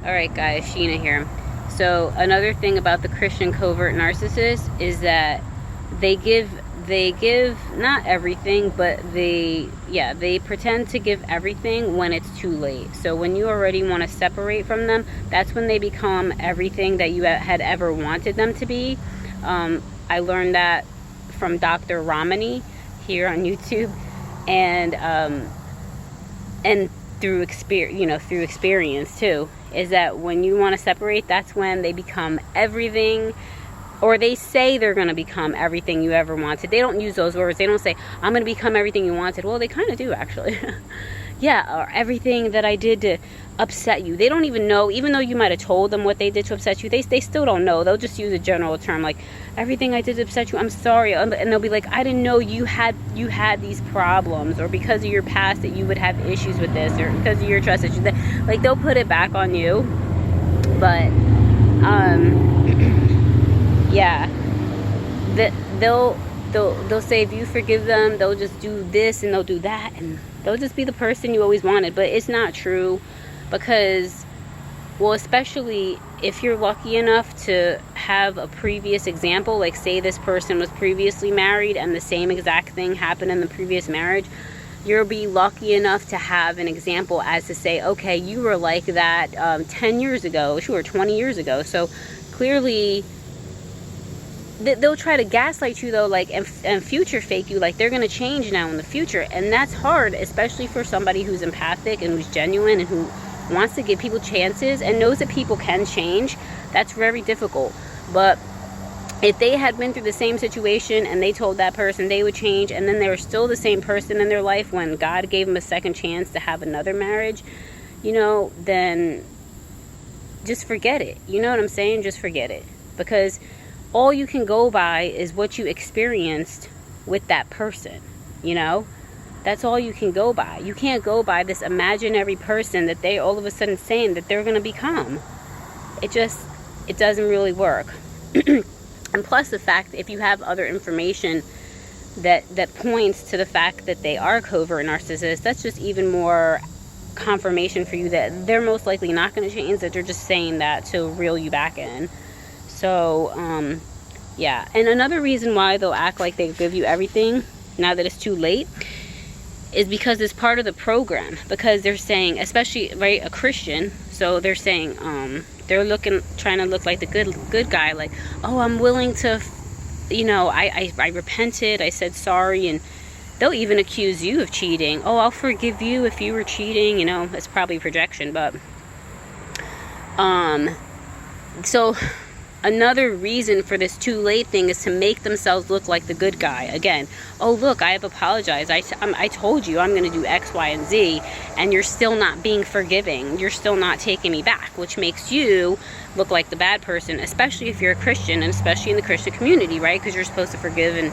Alright guys, Sheena here. So another thing about the Christian covert narcissist is that they give not everything, but they pretend to give everything when it's too late. So when you already want to separate from them, that's when they become everything that you had ever wanted them to be. I learned that from Dr. Ramani here on YouTube, and through experience too, is that when you want to separate, that's when they become everything, or they say they're going to become everything you ever wanted. They don't use those words. They don't say, I'm going to become everything you wanted. Well, they kind of do, actually. Yeah, or everything that I did to upset you. They don't even know, even though you might have told them what they did to upset you, they still don't know. They'll just use a general term like, everything I did to upset you, I'm sorry. And they'll be like, I didn't know you had these problems, or because of your past that you would have issues with this, or because of your trust issues. Like, they'll put it back on you. But yeah, they'll say if you forgive them, they'll just do this and they'll do that, and they'll just be the person you always wanted. But it's not true, because, well, especially if you're lucky enough to have a previous example, like say this person was previously married and the same exact thing happened in the previous marriage, you'll be lucky enough to have an example as to say, okay, you were like that 10 years ago, sure, 20 years ago. So clearly they'll try to gaslight you though, like, and future fake you, like they're going to change now in the future. And that's hard, especially for somebody who's empathic and who's genuine and who wants to give people chances and knows that people can change. That's very difficult. But if they had been through the same situation and they told that person they would change, and then they were still the same person in their life when God gave them a second chance to have another marriage, then just forget it. You know what I'm saying? Just forget it. Because all you can go by is what you experienced with that person, That's all you can go by. You can't go by this imaginary person that they all of a sudden saying that they're going to become. It doesn't really work. And plus the fact that if you have other information that points to the fact that they are covert narcissists, that's just even more confirmation for you that they're most likely not going to change, that they're just saying that to reel you back in. So, yeah. And another reason why they'll act like they give you everything now that it's too late is because it's part of the program. Because they're saying, especially, right, a Christian, so they're saying, they're trying to look like the good guy, like, oh, I'm willing to, I repented, I said sorry, and they'll even accuse you of cheating. Oh, I'll forgive you if you were cheating, it's probably projection, but, so another reason for this too late thing is to make themselves look like the good guy. Again, oh look, I have apologized. I told you I'm going to do X, Y, and Z, and you're still not being forgiving. You're still not taking me back, which makes you look like the bad person, especially if you're a Christian, and especially in the Christian community, right? Because you're supposed to forgive and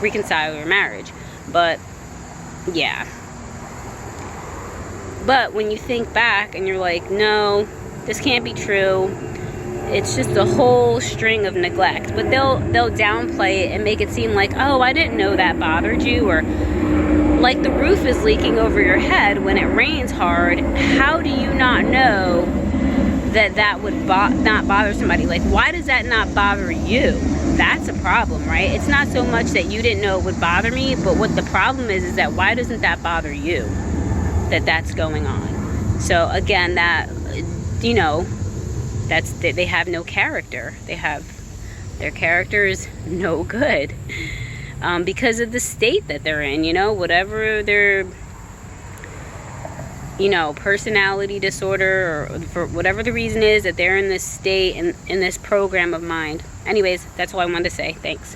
reconcile your marriage. But yeah. But when you think back and you're like, no, this can't be true. It's just a whole string of neglect. But they'll downplay it and make it seem like, oh, I didn't know that bothered you, or like the roof is leaking over your head when it rains hard. How do you not know that would not bother somebody? Like, why does that not bother you? That's a problem, right? It's not so much that you didn't know it would bother me, but what the problem is that why doesn't that bother you, that's going on? So again, they have no character. Their character is no good, because of the state that they're in, whatever their, personality disorder, or for whatever the reason is that they're in this state and in this program of mind. Anyways, that's all I wanted to say. Thanks.